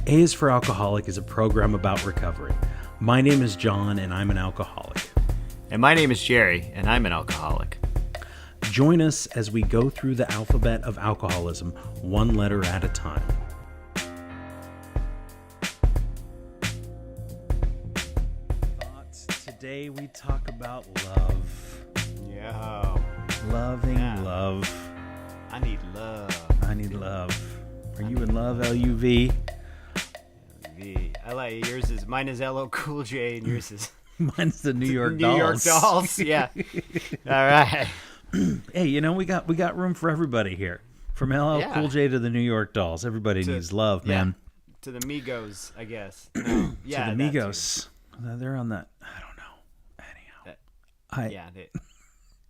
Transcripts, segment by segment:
A is for Alcoholic is a program about recovery. My name is John, and I'm an alcoholic. And my name is Jerry, and I'm an alcoholic. Join us as we go through the alphabet of alcoholism, one letter at a time. Today we talk about love. Yo. Loving love. I need love. I need love. Are you in love, LUV? I like yours is mine is LL Cool J and yours is Mine's the New York Dolls. New York Dolls. Yeah. All right. Hey, you know we got room for everybody here. From LL Cool J to the New York Dolls. Everybody needs love, man. To the Migos, I guess. No. Yeah. To the Migos. They're on that. I don't know. Anyhow.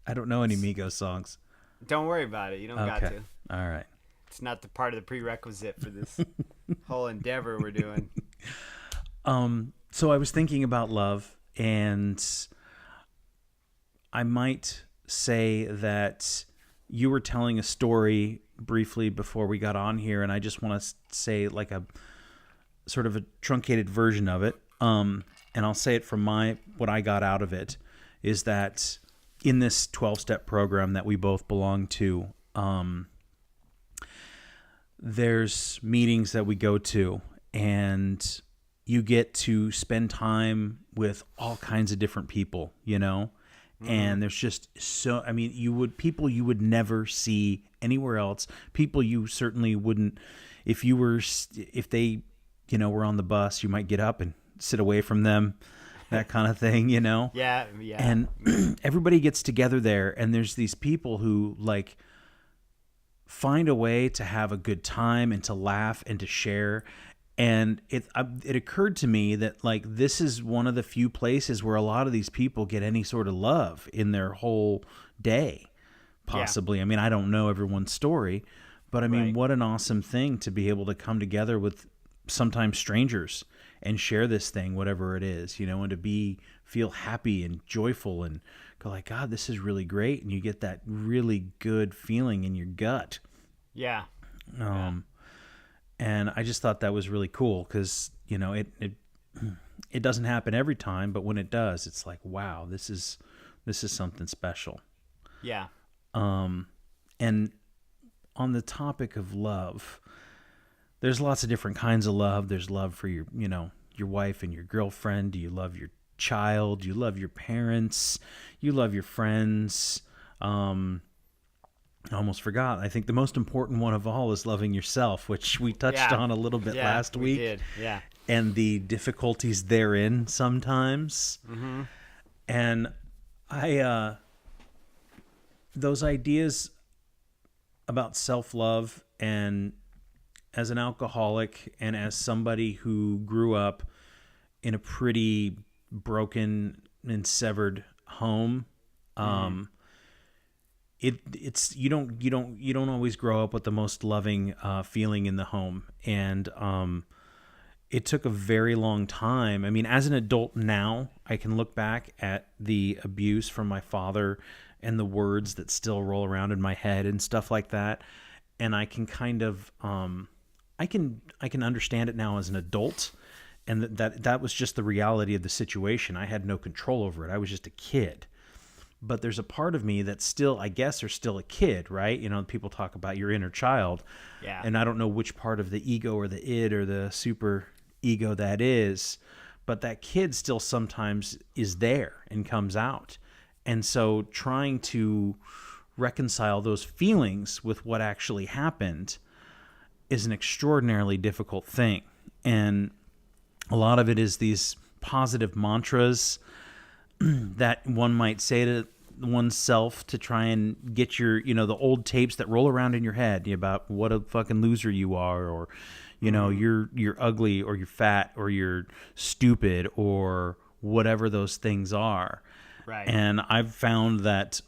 I don't know any Migos songs. Don't worry about it. You don't got to. All right. It's not the part of the prerequisite for this whole endeavor we're doing. So I was thinking about love, and I might say that you were telling a story briefly before we got on here, and I just want to say like a sort of a truncated version of it. And I'll say it from what I got out of it is that in this 12-step program that we both belong to, there's meetings that we go to, and you get to spend time with all kinds of different people, you know? And there's just people you would never see anywhere else. People you certainly wouldn't, if they, were on the bus, you might get up and sit away from them, that kind of thing, you know? Yeah. And everybody gets together there, and there's these people who like find a way to have a good time and to laugh and to share. And it occurred to me that like this is one of the few places where a lot of these people get any sort of love in their whole day, possibly. Yeah. I mean, I don't know everyone's story, but I mean, what an awesome thing to be able to come together with sometimes strangers and share this thing, whatever it is, and to feel happy and joyful and go like, God, this is really great. And you get that really good feeling in your gut. Yeah. And I just thought that was really cool because, it doesn't happen every time, but when it does, it's like, wow, this is something special. Yeah. And on the topic of love, there's lots of different kinds of love. There's love for your wife and your girlfriend. Do you love your child? Do you love your parents? You love your friends. I almost forgot. I think the most important one of all is loving yourself, which we touched on a little bit last week. We did. Yeah. And the difficulties therein sometimes. Mm-hmm. And those ideas about self-love, and as an alcoholic and as somebody who grew up in a pretty broken and severed home, it's you don't always grow up with the most loving feeling in the home, and it took a very long time. I mean, as an adult now, I can look back at the abuse from my father and the words that still roll around in my head and stuff like that, and I can kind of I can understand it now as an adult, and that was just the reality of the situation. I had no control over it. I was just a kid. But there's a part of me that still, I guess, are still a kid, right? People talk about your inner child. Yeah. And I don't know which part of the ego or the id or the super ego that is, but that kid still sometimes is there and comes out. And so trying to reconcile those feelings with what actually happened is an extraordinarily difficult thing. And a lot of it is these positive mantras that one might say to oneself to try and get your, the old tapes that roll around in your head about what a fucking loser you are, or, you're ugly, or you're fat, or you're stupid, or whatever those things are. Right. And I've found that,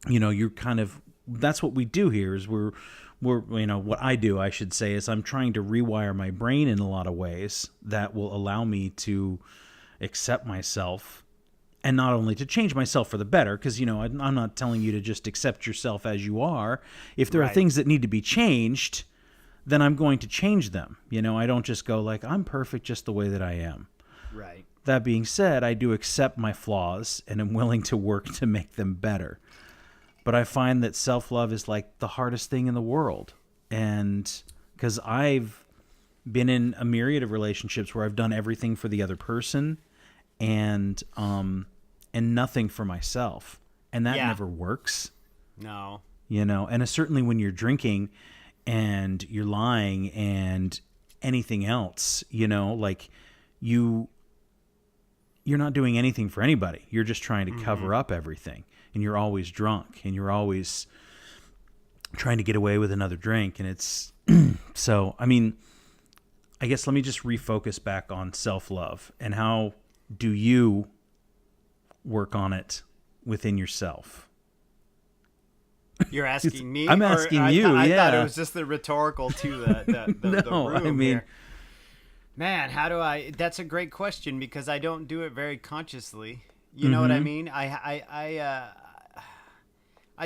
you're kind of, that's what we do here is we're, what I do, I should say, is I'm trying to rewire my brain in a lot of ways that will allow me to accept myself. And not only to change myself for the better, because, I'm not telling you to just accept yourself as you are. If there are things that need to be changed, then I'm going to change them. I don't just go like, I'm perfect just the way that I am. Right. That being said, I do accept my flaws and am willing to work to make them better. But I find that self-love is like the hardest thing in the world. And because I've been in a myriad of relationships where I've done everything for the other person and nothing for myself. And that never works. No. And certainly when you're drinking and you're lying and anything else, like you're not doing anything for anybody. You're just trying to cover up everything, and you're always drunk, and you're always trying to get away with another drink. And it's so, I mean, I guess let me just refocus back on self-love and how do you work on it within yourself? You're asking me? I'm asking you, I yeah. thought it was just the rhetorical to the No, room I mean, here. Man, how do I? That's a great question because I don't do it very consciously. You know what I mean? I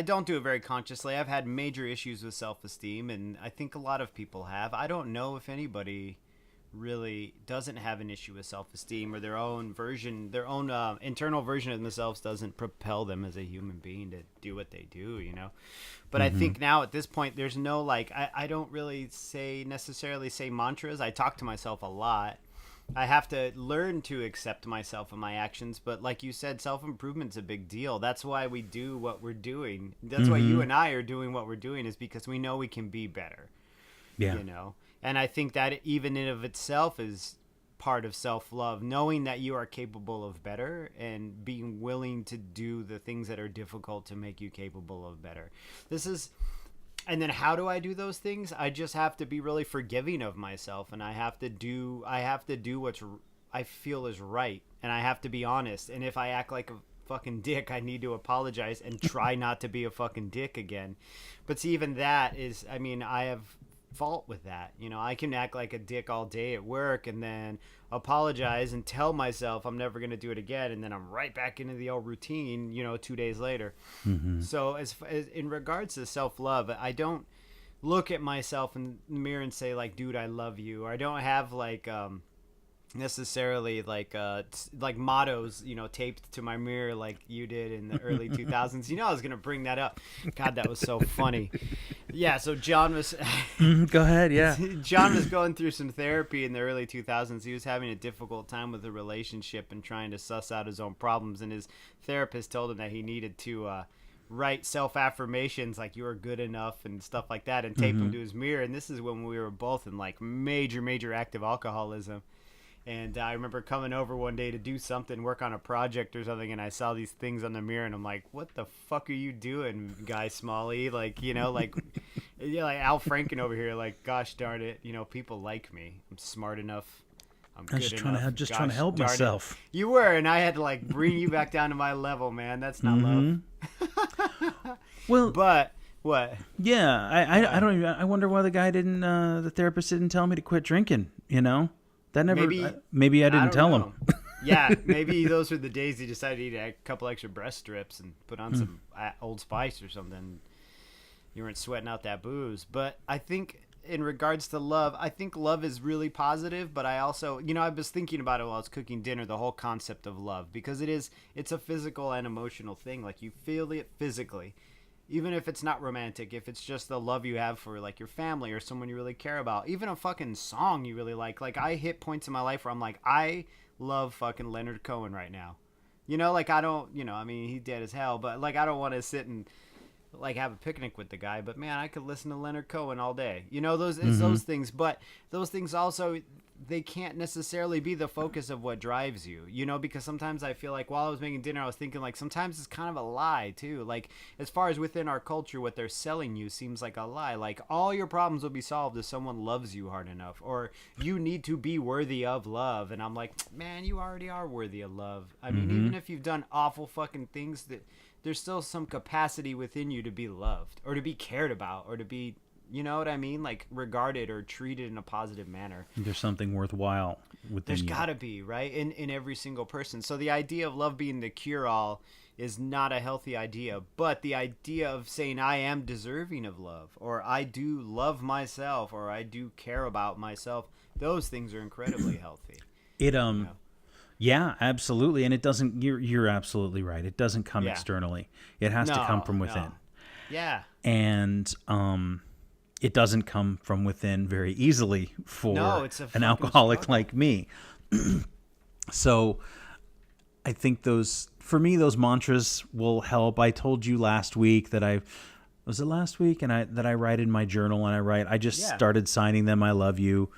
don't do it very consciously. I've had major issues with self-esteem, and I think a lot of people have. I don't know if anybody really doesn't have an issue with self-esteem, or their own internal version of themselves doesn't propel them as a human being to do what they do, But I think now at this point, there's no, like, I don't really necessarily say mantras. I talk to myself a lot. I have to learn to accept myself and my actions. But like you said, self-improvement's a big deal. That's why we do what we're doing. That's why you and I are doing what we're doing, is because we know we can be better. Yeah. And I think that even in of itself is part of self-love, knowing that you are capable of better and being willing to do the things that are difficult to make you capable of better. And then how do I do those things? I just have to be really forgiving of myself, and I have to do what I feel is right, and I have to be honest. And if I act like a fucking dick, I need to apologize and try not to be a fucking dick again. But see, even that is, I mean, I have fault with that. I can act like a dick all day at work and then apologize and tell myself I'm never going to do it again, and then I'm right back into the old routine 2 days later. So as in regards to self-love, I don't look at myself in the mirror and say like, dude, I love you, or I don't have like necessarily like mottos taped to my mirror like you did in the early 2000s. I was gonna bring that up. God, that was so funny. Yeah, so John was go ahead. Yeah. John was going through some therapy in the early 2000s. He was having a difficult time with a relationship and trying to suss out his own problems, and his therapist told him that he needed to write self-affirmations like you are good enough and stuff like that, and tape them to his mirror. And this is when we were both in like major active alcoholism. And I remember coming over one day to do something, work on a project or something, and I saw these things on the mirror, and I'm like, what the fuck are you doing, Guy Smalley? Like, like Al Franken over here, like, gosh darn it, people like me. I'm smart enough. I'm good enough. Just trying to help myself. It. You were, and I had to, like, bring you back down to my level, man. That's not love. Well, but... What? Yeah, I don't even, I wonder why the therapist didn't tell me to quit drinking, That never. Maybe I didn't tell him. Yeah, maybe those were the days he decided to eat a couple extra breast strips and put on some Old Spice or something. You weren't sweating out that booze. But I think in regards to love, I think love is really positive. But I also, I was thinking about it while I was cooking dinner, the whole concept of love, because it's a physical and emotional thing. Like, you feel it physically. Even if it's not romantic, if it's just the love you have for like your family or someone you really care about, even a fucking song you really like I hit points in my life where I'm like, I love fucking Leonard Cohen right now. Like I don't, I mean, he's dead as hell, but like I don't want to sit and like have a picnic with the guy, but man, I could listen to Leonard Cohen all day. Those it's those things, but those things also, they can't necessarily be the focus of what drives you, because sometimes I feel like while I was making dinner, I was thinking like sometimes it's kind of a lie too. Like as far as within our culture, what they're selling you seems like a lie. Like all your problems will be solved if someone loves you hard enough, or you need to be worthy of love. And I'm like, man, you already are worthy of love. I mean, even if you've done awful fucking things, that there's still some capacity within you to be loved or to be cared about or to be, you know what I mean? Like regarded or treated in a positive manner. There's something worthwhile within you. There's gotta be, right? In every single person. So the idea of love being the cure-all is not a healthy idea. But the idea of saying I am deserving of love, or I do love myself, or I do care about myself, those things are incredibly healthy. It You know? Yeah, absolutely. And it doesn't, you're absolutely right. It doesn't come Yeah. externally. It has to come No, from no. within. Yeah. And it doesn't come from within very easily for No, it's a an fucking alcoholic struggle. like me. So I think for me, those mantras will help. I told you last week that was it last week? And that I write in my journal, and I just Yeah. started signing them. I love you.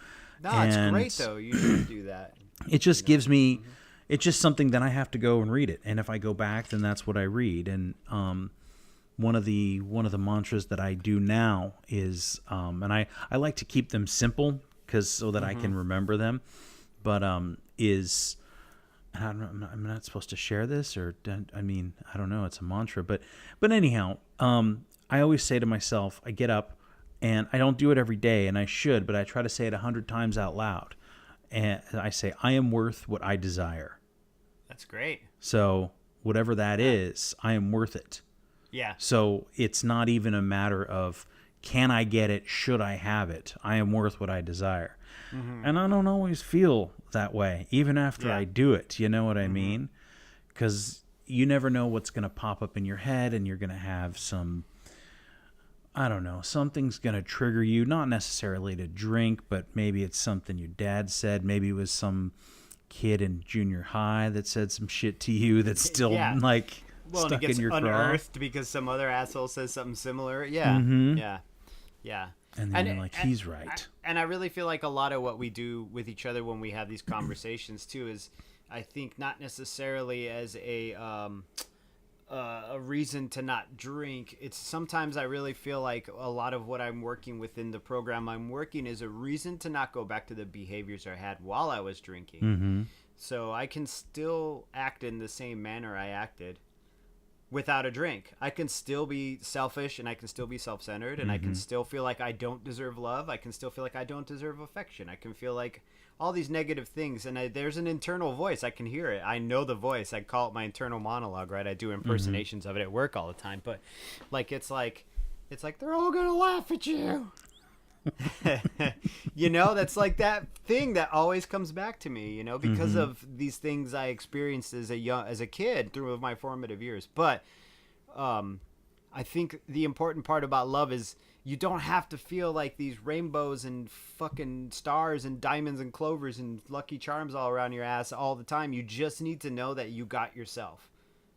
No, it's And great though. You should do that. it just gives me, it's just something that I have to go and read it. And if I go back, then that's what I read. And, one of the mantras that I do now is, and I like to keep them simple so that I can remember them, but, is, I'm not supposed to share this, or I mean, I don't know. It's a mantra, but anyhow, I always say to myself, I get up, and I don't do it every day, and I should, but I try to say it 100 times out loud, and I say, I am worth what I desire. That's great. So whatever that is, I am worth it. Yeah. So it's not even a matter of, can I get it? Should I have it? I am worth what I desire. And I don't always feel that way, even after I do it. You know what I mean? Because you never know what's going to pop up in your head, and you're going to have I don't know, something's going to trigger you, not necessarily to drink, but maybe it's something your dad said. Maybe it was some kid in junior high that said some shit to you that's still like Well, and it stuck gets in your craw. unearthed because some other asshole says something similar. Yeah. Yeah. And then you're like, he's right. And I really feel like a lot of what we do with each other when we have these conversations too is, I think, not necessarily as a reason to not drink. It's sometimes I really feel like a lot of what I'm working within the program I'm working is a reason to not go back to the behaviors I had while I was drinking. So I can still act in the same manner I acted without a drink. I can still be selfish, and I can still be self-centered, and I can still feel like I don't deserve love. I can still feel like I don't deserve affection. I can feel like all these negative things, and there's an internal voice. I can hear it. I know the voice. I call it my internal monologue, right? I do impersonations of it at work all the time, but like it's like they're all gonna laugh at you. You know, that's like that thing that always comes back to me, you know, because of these things I experienced as a kid through my formative years. But I think the important part about love is you don't have to feel like these rainbows and fucking stars and diamonds and clovers and Lucky Charms all around your ass all the time. You just need to know that you got yourself.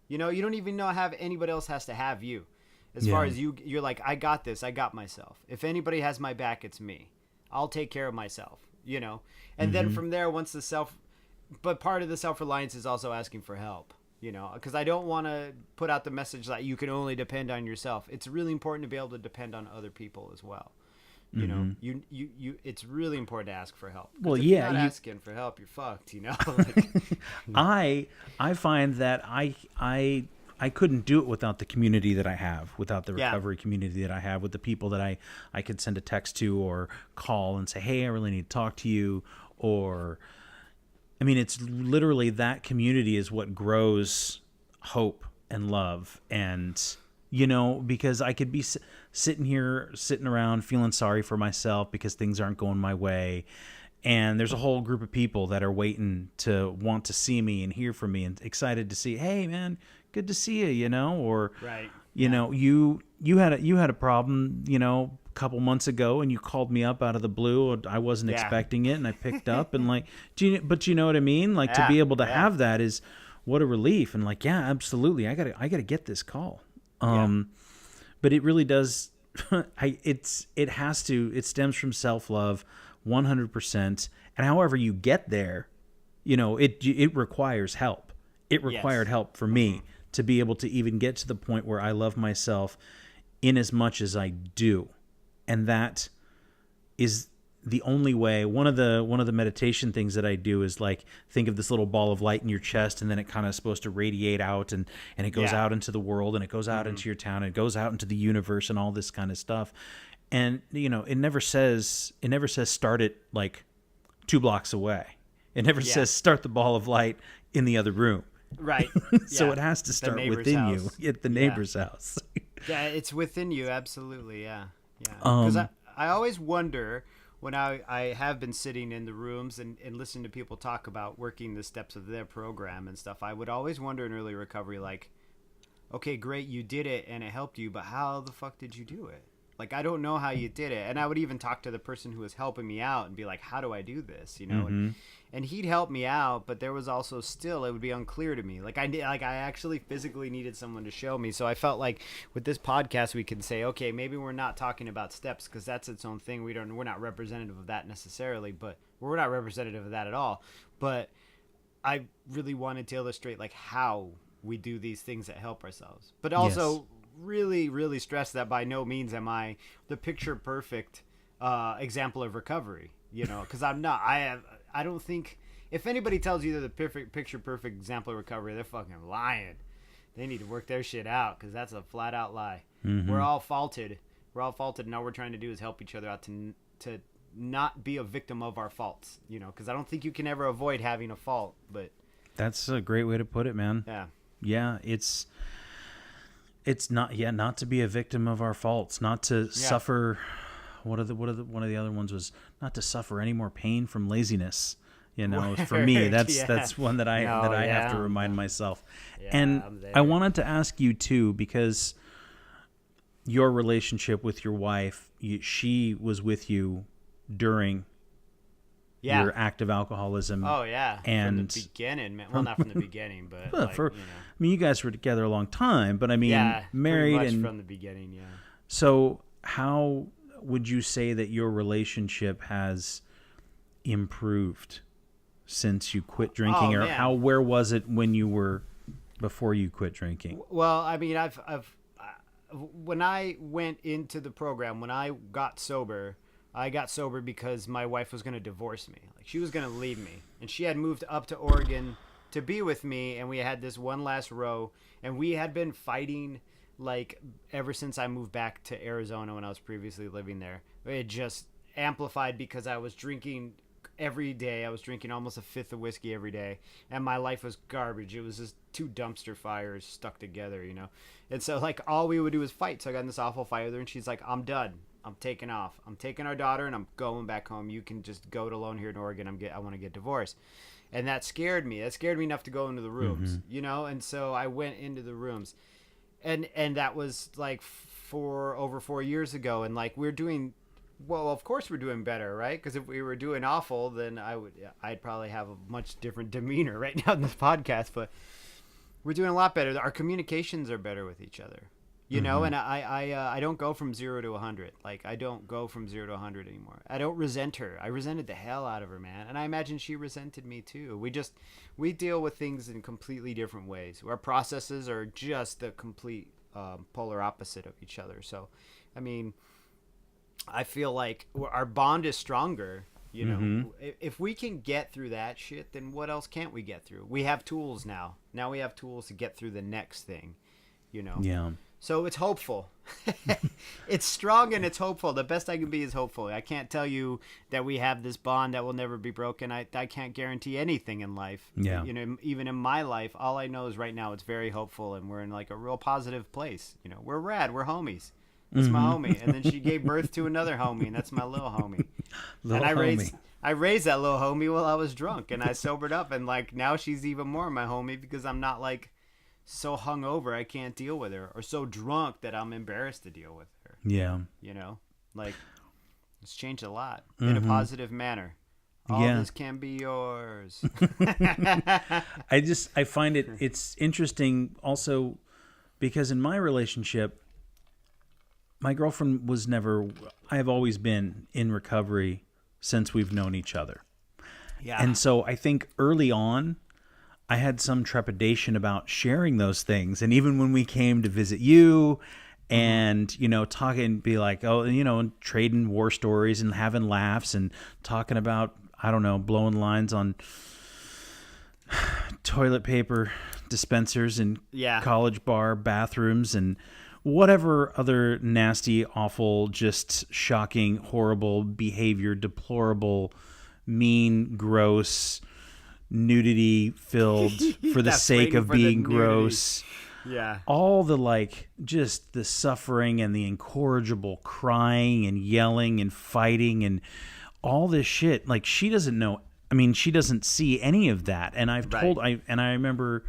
You know, you don't even have anybody else has to have you. As far as you're like, I got this. I got myself. If anybody has my back, it's me. I'll take care of myself, you know? And then from there, but part of the self-reliance is also asking for help, you know? Because I don't want to put out the message that you can only depend on yourself. It's really important to be able to depend on other people as well. You know, you it's really important to ask for help. Well, if yeah, you're not asking for help, you're fucked, you know? Like, I find that I couldn't do it without the community that I have, without the recovery community that I have, with the people that I could send a text to or call and say, hey, I really need to talk to you. Or, I mean, it's literally that community is what grows hope and love. And, you know, because I could be sitting around feeling sorry for myself because things aren't going my way. And there's a whole group of people that are waiting to want to see me and hear from me and excited to see, hey, man, good to see you, you know, or, you know, you had a problem, you know, a couple months ago, and you called me up out of the blue. I wasn't expecting it, and I picked up, and like, but you know what I mean? Like, to be able to have that is what a relief. And like, yeah, absolutely. I gotta get this call. But it really does. It stems from self-love 100%. And however you get there, you know, it requires help. It required help for me to be able to even get to the point where I love myself in as much as I do. And that is the only way. One of the meditation things that I do is like, think of this little ball of light in your chest, and then it kind of supposed to radiate out, and it goes out into the world, and it goes out into your town, and it goes out into the universe, and all this kind of stuff. And, you know, it never says start it like 2 blocks away. It never says start the ball of light in the other room. Right. So Yeah. it has to The start neighbor's within house. you at the Yeah. neighbor's house. Yeah, it's within you, absolutely. Yeah, yeah. Because um I always wonder when I have been sitting in the rooms and listening to people talk about working the steps of their program and stuff. I would always wonder in early recovery, like, okay, great, you did it and it helped you, but how the fuck did you do it? Like, I don't know how you did it. And I would even talk to the person who was helping me out and be like, how do I do this? You know, mm-hmm. and he'd help me out, but there was also still, it would be unclear to me. I actually physically needed someone to show me. So I felt like with this podcast, we can say, okay, maybe we're not talking about steps because that's its own thing. We're not representative of that necessarily, but we're not representative of that at all. But I really wanted to illustrate like how we do these things that help ourselves, but also Yes. really, really stress that by no means am I the picture perfect example of recovery. You know, because I'm not. I don't think if anybody tells you they're the picture perfect example of recovery, they're fucking lying. They need to work their shit out because that's a flat out lie. Mm-hmm. We're all faulted. And all we're trying to do is help each other out to not be a victim of our faults. You know, because I don't think you can ever avoid having a fault. But That's a great way to put it, man. yeah, Yeah, it's not to be a victim of our faults, not to suffer. One of the other ones was not to suffer any more pain from laziness. You know, for me, that's one that I have to remind myself. Yeah, and I'm there. I wanted to ask you too, because your relationship with your wife, she was with you during your active alcoholism. Oh yeah, and from the beginning, man. Well, not from the beginning, but well, like, for, you know. I mean, you guys were together a long time, but I mean, Yeah, married pretty much and from the beginning. Yeah. so how would you say that your relationship has improved since you quit drinking, or man. where was it when you were before you quit drinking? Well, I mean, when I went into the program, when I got sober because my wife was going to divorce me. Like, she was going to leave me, and she had moved up to Oregon to be with me, and we had this one last row, and we had been fighting like ever since I moved back to Arizona when I was previously living there. It just amplified because I was drinking every day. I was drinking almost a fifth of whiskey every day, and my life was garbage. It was just two dumpster fires stuck together, you know. And so like all we would do was fight. So I got in this awful fight with her, and she's like, I'm done. I'm taking off. I'm taking our daughter and I'm going back home. You can just go it alone here in Oregon. I want to get divorced. And that scared me. That scared me enough to go into the rooms, you know? And so I went into the rooms. And that was like over 4 years ago. And like we're doing, well, of course we're doing better, right? Because if we were doing awful, then I'd probably have a much different demeanor right now in this podcast. But we're doing a lot better. Our communications are better with each other. You know, and I don't go from 0 to 100. Like, I don't go from 0 to 100 anymore. I don't resent her. I resented the hell out of her, man. And I imagine she resented me, too. We deal with things in completely different ways. Our processes are just the complete polar opposite of each other. So, I mean, I feel like our bond is stronger. You know, if we can get through that shit, then what else can't we get through? We have tools now. Now we have tools to get through the next thing, you know? Yeah. So it's hopeful. It's strong and it's hopeful. The best I can be is hopeful. I can't tell you that we have this bond that will never be broken. I can't guarantee anything in life. Yeah. You know, even in my life, all I know is right now it's very hopeful and we're in like a real positive place. You know, we're rad. We're homies. That's my homie. And then she gave birth to another homie, and that's my little homie. I raised that little homie while I was drunk, and I sobered up, and like now she's even more my homie because I'm not like so hungover I can't deal with her, or so drunk that I'm embarrassed to deal with her. Yeah. You know, like it's changed a lot in a positive manner. All this can be yours. I find it's interesting also because in my relationship, my girlfriend I have always been in recovery since we've known each other. Yeah. And so I think early on, I had some trepidation about sharing those things. And even when we came to visit you and, you know, talking, be like, oh, you know, and trading war stories and having laughs and talking about, I don't know, blowing lines on toilet paper dispensers and college bar bathrooms and whatever other nasty, awful, just shocking, horrible behavior, deplorable, mean, gross, nudity filled for the That's sake waiting of for the being nudity. gross. Yeah. All the like, just the suffering and the incorrigible crying and yelling and fighting and all this shit. Like, she doesn't know. I mean, she doesn't see any of that. And I've told, Right. I remember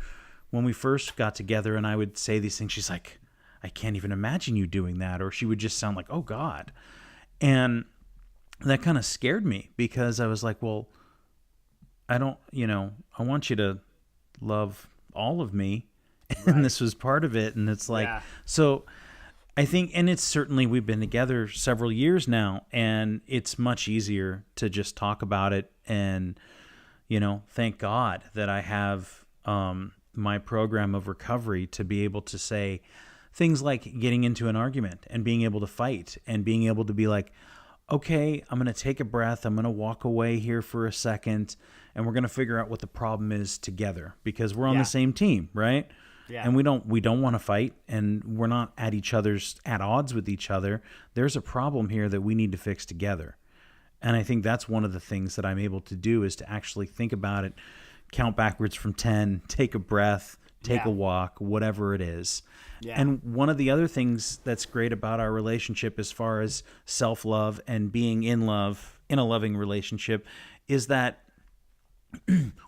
when we first got together and I would say these things, she's like, I can't even imagine you doing that. Or she would just sound like, oh God. And that kind of scared me because I was like, well, I don't, I want you to love all of me. And this was part of it. And it's like, Yeah. so I think, and it's certainly, we've been together several years now, and it's much easier to just talk about it. And, thank God that I have my program of recovery to be able to say things like getting into an argument and being able to fight and being able to be like, okay, I'm going to take a breath. I'm going to walk away here for a second, and we're going to figure out what the problem is together because we're on the same team, right? Yeah. And we don't want to fight, and we're not at odds with each other. There's a problem here that we need to fix together. And I think that's one of the things that I'm able to do is to actually think about it, count backwards from 10, take a breath, take a walk, whatever it is. Yeah. And one of the other things that's great about our relationship as far as self-love and being in love, in a loving relationship, is that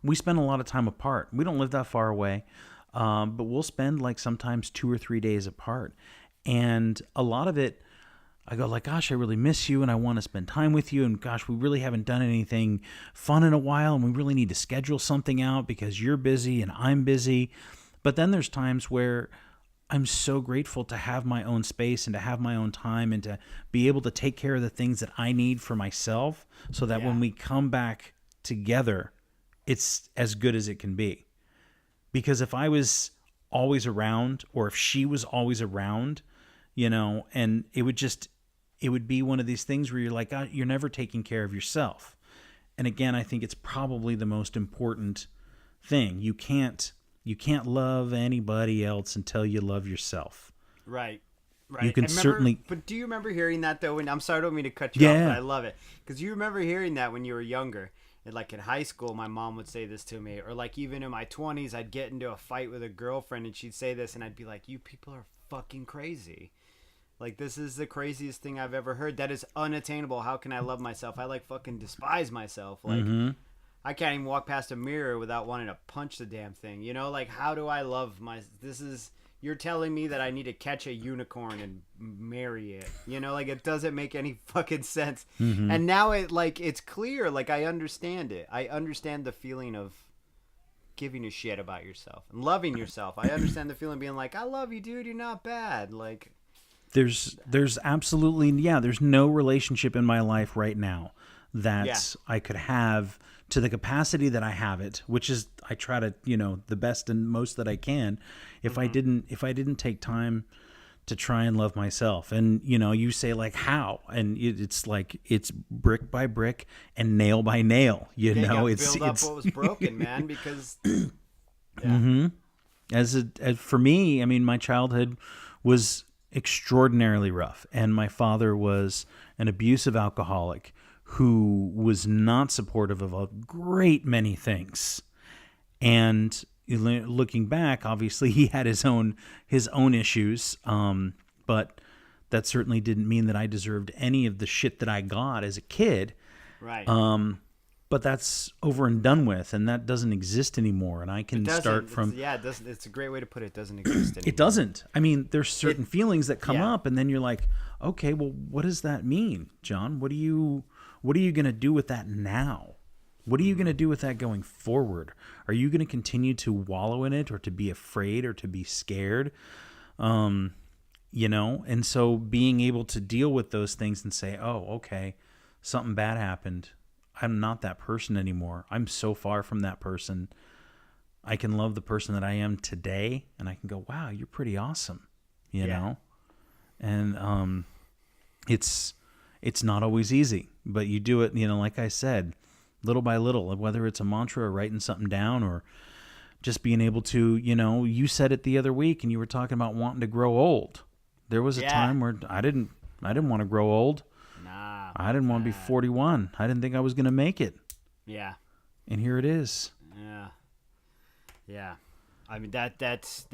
we spend a lot of time apart. We don't live that far away. But we'll spend like sometimes 2 or 3 days apart. And a lot of it, I go like, gosh, I really miss you and I want to spend time with you. And gosh, we really haven't done anything fun in a while. And we really need to schedule something out because you're busy and I'm busy. But then there's times where I'm so grateful to have my own space and to have my own time and to be able to take care of the things that I need for myself so that when we come back together, it's as good as it can be. Because if I was always around, or if she was always around, and it would be one of these things where you're like, oh, you're never taking care of yourself. And again, I think it's probably the most important thing. You can't love anybody else until you love yourself. Right. You can certainly. But do you remember hearing that though? I'm sorry, I don't mean to cut you off, Yeah. but I love it because you remember hearing that when you were younger. And like in high school, my mom would say this to me, or like even in my 20s, I'd get into a fight with a girlfriend and she'd say this, and I'd be like, "You people are fucking crazy. Like this is the craziest thing I've ever heard. That is unattainable. How can I love myself? I like fucking despise myself. Like I can't even walk past a mirror without wanting to punch the damn thing. Like how do I love You're telling me that I need to catch a unicorn and marry it. Like it doesn't make any fucking sense. And now it's clear. Like I understand it. I understand the feeling of giving a shit about yourself and loving yourself. I understand the feeling of being like, I love you, dude. You're not bad. Like There's absolutely, there's no relationship in my life right now that I could have to the capacity that I have it, which is I try to, the best and most that I can. If I didn't take time to try and love myself, and you say like how, and it's like it's brick by brick and nail by nail. You build up what was broken, man. Because as for me, I mean, my childhood was extraordinarily rough, and my father was an abusive alcoholic who was not supportive of a great many things. And looking back, obviously he had his own issues, but that certainly didn't mean that I deserved any of the shit that I got as a kid. Right. But that's over and done with, and that doesn't exist anymore. And I can start from... it doesn't. It's a great way to put it. It doesn't exist anymore. It doesn't. I mean, there's certain feelings that come up, and then you're like, okay, well, what does that mean, John? What are you going to do with that now? What are you going to do with that going forward? Are you going to continue to wallow in it, or to be afraid, or to be scared? And so being able to deal with those things and say, oh, okay, something bad happened. I'm not that person anymore. I'm so far from that person. I can love the person that I am today, and I can go, wow, you're pretty awesome, you know? And it's not always easy, but you do it, like I said, little by little, whether it's a mantra or writing something down or just being able to, you said it the other week and you were talking about wanting to grow old. There was a time where I didn't want to grow old. Nah. I didn't want to be 41. I didn't think I was going to make it. Yeah. And here it is. Yeah. Yeah. I mean that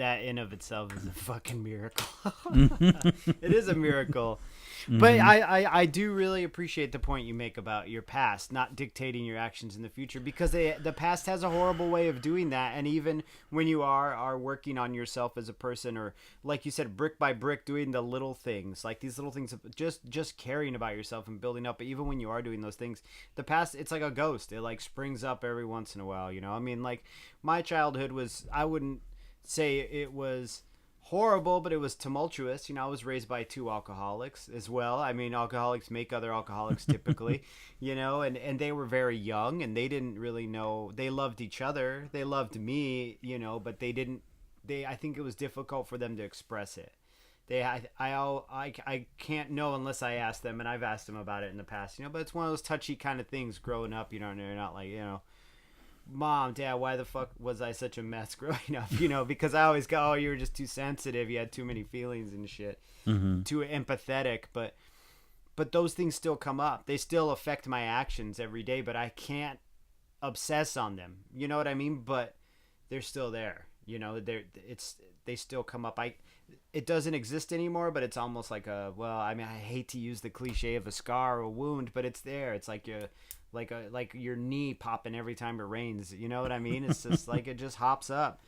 in of itself is a fucking miracle. It is a miracle. But Mm-hmm. I do really appreciate the point you make about your past not dictating your actions in the future, because the past has a horrible way of doing that. And even when you are working on yourself as a person, or like you said, brick by brick, doing the little things, like these little things of just caring about yourself and building up. But even when you are doing those things, the past, it's like a ghost. It like springs up every once in a while, you know? I mean, like my childhood was, I wouldn't say it was horrible, but it was tumultuous. You know, I was raised by two alcoholics as well. I mean, alcoholics make other alcoholics typically, you know, and they were very young and they didn't really know. They loved each other. They loved me, you know, but they didn't, I think it was difficult for them to express it. I can't know unless I ask them, and I've asked them about it in the past, you know, but it's one of those touchy kind of things growing up, you know, and they're not like, you know, Mom, Dad, why the fuck was I such a mess growing up? You know, because I always go, oh, you were just too sensitive. You had too many feelings and shit. Mm-hmm. Too empathetic. But those things still come up. They still affect my actions every day, but I can't obsess on them. You know what I mean? But they're still there. You know, they still come up. It doesn't exist anymore, but it's almost like I mean, I hate to use the cliche of a scar or a wound, but it's there. It's like like your knee popping every time it rains. You know what I mean? It's just like it just hops up.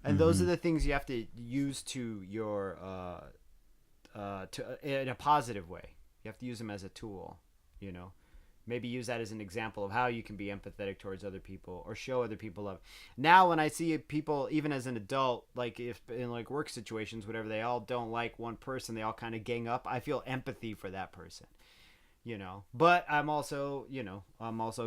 And those are the things you have to use to your in a positive way. You have to use them as a tool, you know. Maybe use that as an example of how you can be empathetic towards other people or show other people love. Now when I see people, even as an adult, like if in like work situations, whatever, they all don't like one person, they all kind of gang up, I feel empathy for that person. You know, but I'm also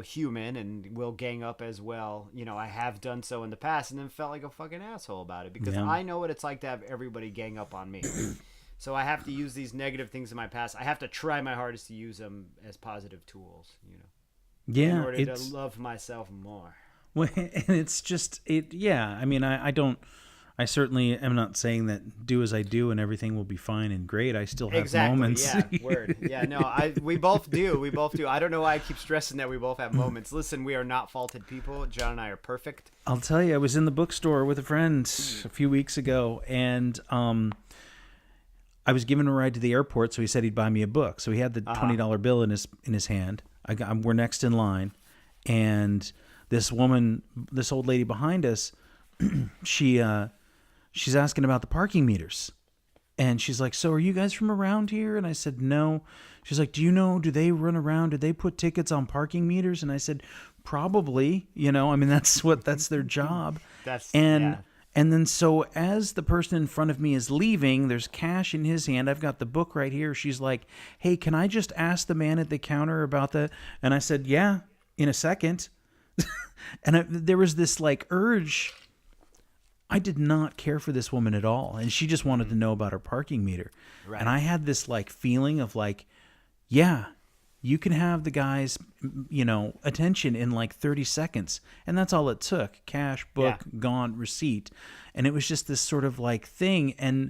human and will gang up as well. You know, I have done so in the past and then felt like a fucking asshole about it, because Yeah. I know what it's like to have everybody gang up on me. So I have to use these negative things in my past. I have to try my hardest to use them as positive tools, you know, in Yeah. order to love myself more. Well, and it's just it. Yeah. I mean, I don't. I certainly am not saying that do as I do and everything will be fine and great. I still have Exactly. moments. Yeah. Word. Yeah. No. We both do. We both do. I don't know why I keep stressing that we both have moments. Listen, we are not faulted people. John and I are perfect. I'll tell you, I was in the bookstore with a friend a few weeks ago, and I was given a ride to the airport, so he said he'd buy me a book. So he had the $20 bill in his hand. We're next in line, and this old lady behind us, she's asking about the parking meters. And she's like, so are you guys from around here? And I said, no. She's like, do they run around? Do they put tickets on parking meters? And I said, probably, you know, I mean, that's their job. And then so as the person in front of me is leaving, there's cash in his hand. I've got the book right here. She's like, hey, can I just ask the man at the counter about that? And I said, yeah, in a second. And there was this like urge. I did not care for this woman at all. And she just wanted to know about her parking meter. Right. And I had this like feeling of like, yeah, you can have the guy's, you know, attention in like 30 seconds. And that's all it took. Cash, book, gone, receipt. And it was just this sort of like thing. And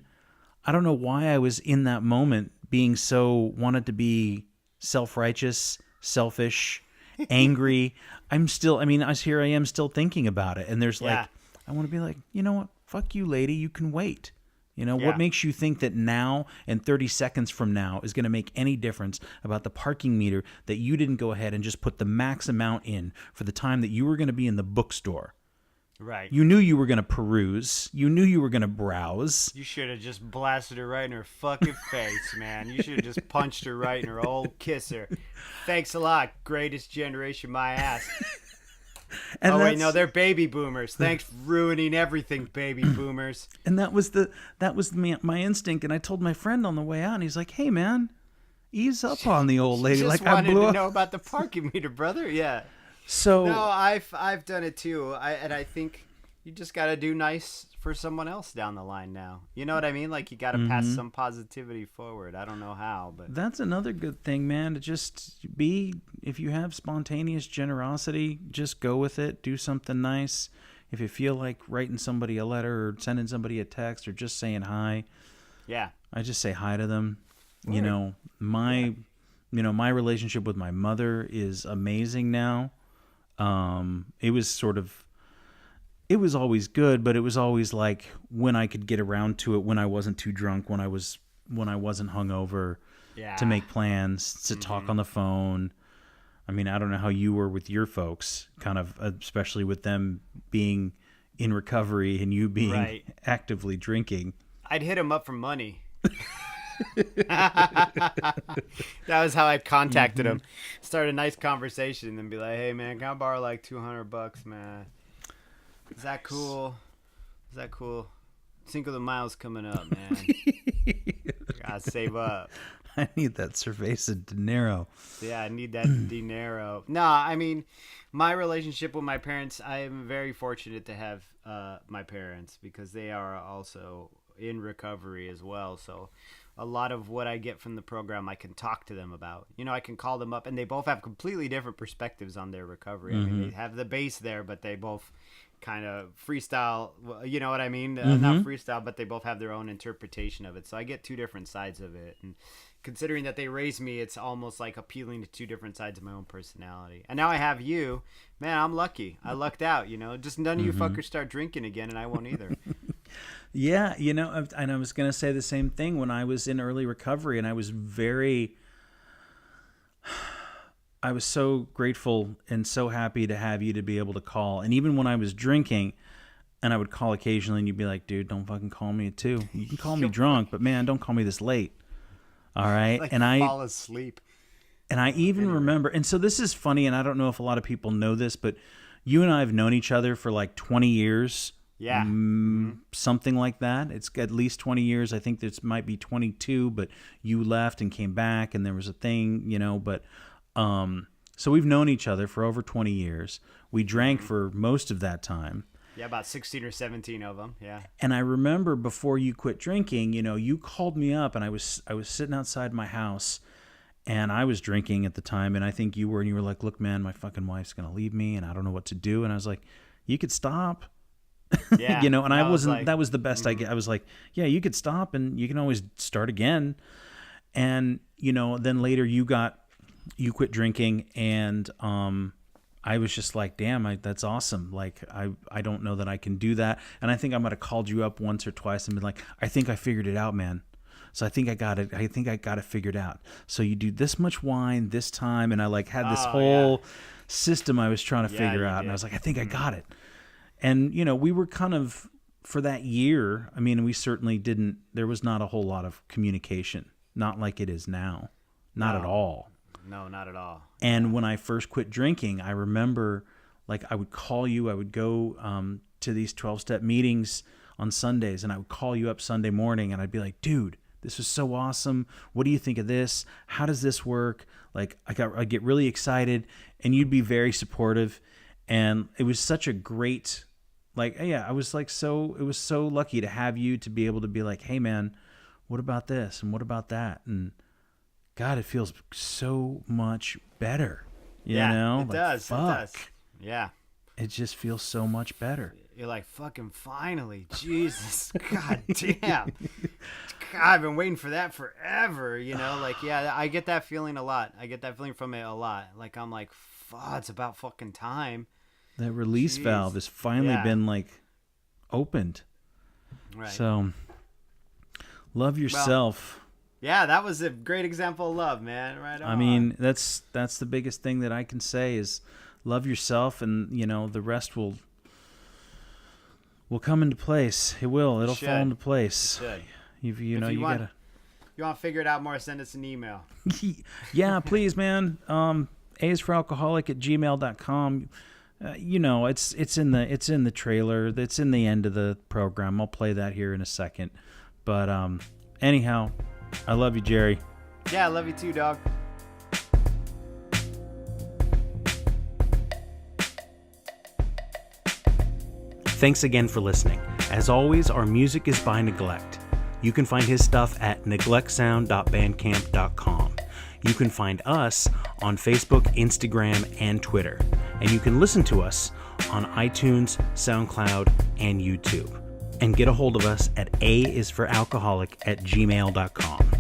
I don't know why I was in that moment being wanted to be self-righteous, selfish, angry. Here I am still thinking about it. And there's like, I want to be like, you know what? Fuck you, lady. You can wait. You know, what makes you think that now and 30 seconds from now is going to make any difference about the parking meter that you didn't go ahead and just put the max amount in for the time that you were going to be in the bookstore? Right. You knew you were going to peruse. You knew you were going to browse. You should have just blasted her right in her fucking face, man. You should have just punched her right in her old kisser. Thanks a lot, greatest generation, my ass. And wait, no, they're baby boomers. Thanks for ruining everything, baby boomers. And that was my instinct. And I told my friend on the way out, and he's like, "Hey, man, ease up on the old lady." Just like wanted I blew to up. know about the parking meter, brother. Yeah. So no, I've done it too. I think you just got to do nice for someone else down the line now. You know what I mean? Like you got to pass some positivity forward. I don't know how, but that's another good thing, man. To just if you have spontaneous generosity, just go with it. Do something nice. If you feel like writing somebody a letter or sending somebody a text or just saying hi, I just say hi to them. Word. You know, my relationship with my mother is amazing now. It was sort of it was always good, but it was always like when I could get around to it, when I wasn't too drunk, when I wasn't hungover, Yeah. to make plans, to talk on the phone. I mean, I don't know how you were with your folks, kind of, especially with them being in recovery and you being Right. actively drinking. I'd hit him up for money. That was how I contacted him. Start a nice conversation and then be like, "Hey man, can I borrow like $200, man? Is that cool? Is that cool? Cinco de Mayo's coming up, man. Gotta save up. I need that cerveza dinero." Yeah, I need that dinero. No, I mean, my relationship with my parents, I am very fortunate to have my parents because they are also in recovery as well. So a lot of what I get from the program, I can talk to them about. You know, I can call them up, and they both have completely different perspectives on their recovery. I mean, they have the base there, but they both kind of freestyle, you know what I mean? Not freestyle, but they both have their own interpretation of it. So I get two different sides of it. And considering that they raised me, it's almost like appealing to two different sides of my own personality. And now I have you. Man, I'm lucky. I lucked out, you know. Just none of you fuckers start drinking again, and I won't either. Yeah, you know, and I was going to say the same thing when I was in early recovery, and I was so grateful and so happy to have you to be able to call. And even when I was drinking, and I would call occasionally, and you'd be like, "Dude, don't fucking call me at 2. You can call me drunk, but man, don't call me this late." All right. Like and fall asleep. And I even remember, and so this is funny, and I don't know if a lot of people know this, but you and I have known each other for like 20 years. Yeah. Something like that. It's at least 20 years. I think this might be 22, but you left and came back, and there was a thing, you know, but so we've known each other for over 20 years. We drank for most of that time. Yeah, about 16 or 17 of them. Yeah. And I remember before you quit drinking, you know, you called me up, and I was sitting outside my house, and I was drinking at the time, and I think you were, and you were like, "Look, man, my fucking wife's going to leave me, and I don't know what to do." And I was like, "You could stop." Yeah. You know, and I wasn't, like, that was the best I get. I was like, "Yeah, you could stop, and you can always start again." And, you know, then later you quit drinking, and I was just like, damn, that's awesome. Like, I don't know that I can do that. And I think I might have called you up once or twice and been like, "I think I figured it out, man. So I think I got it. I think I got it figured out. So you do this much wine this time." And I like had this whole system I was trying to figure out. And I was like, "I think I got it." And, you know, we were kind of, for that year, I mean, we certainly didn't, there was not a whole lot of communication, not like it is now. Not at all. No, not at all. And when I first quit drinking, I remember, like, I would call you, I would go to these 12-step meetings on Sundays, and I would call you up Sunday morning, and I'd be like, "Dude, this was so awesome. What do you think of this? How does this work?" Like, I'd get really excited, and you'd be very supportive. And it was such a great, like, yeah, I was like, it was so lucky to have you to be able to be like, "Hey man, what about this? And what about that?" And God, it feels so much better. You know? It does. Fuck. It does. Yeah. It just feels so much better. You're like, fucking finally. Jesus. God damn. God, I've been waiting for that forever. You know, like, yeah, I get that feeling a lot. I get that feeling from it a lot. Like, I'm like, fuck, it's about fucking time. That release valve has finally been, like, opened. Right. So, love yourself. Yeah, that was a great example of love, man. Right on. I mean, that's the biggest thing that I can say is love yourself, and, you know, the rest will come into place. It will. It'll fall into place. It should. You know, you gotta. You want to figure it out more? Send us an email. Yeah, please, man. aisforalcoholic@gmail.com. You know, it's in the trailer. It's in the end of the program. I'll play that here in a second. But anyhow, I love you, Jerry. Yeah, I love you too, dog. Thanks again for listening. As always, our music is by Neglect. You can find his stuff at neglectsound.bandcamp.com. You can find us on Facebook, Instagram, and Twitter. And you can listen to us on iTunes, SoundCloud, and YouTube. And get a hold of us at aisforalcoholic@gmail.com.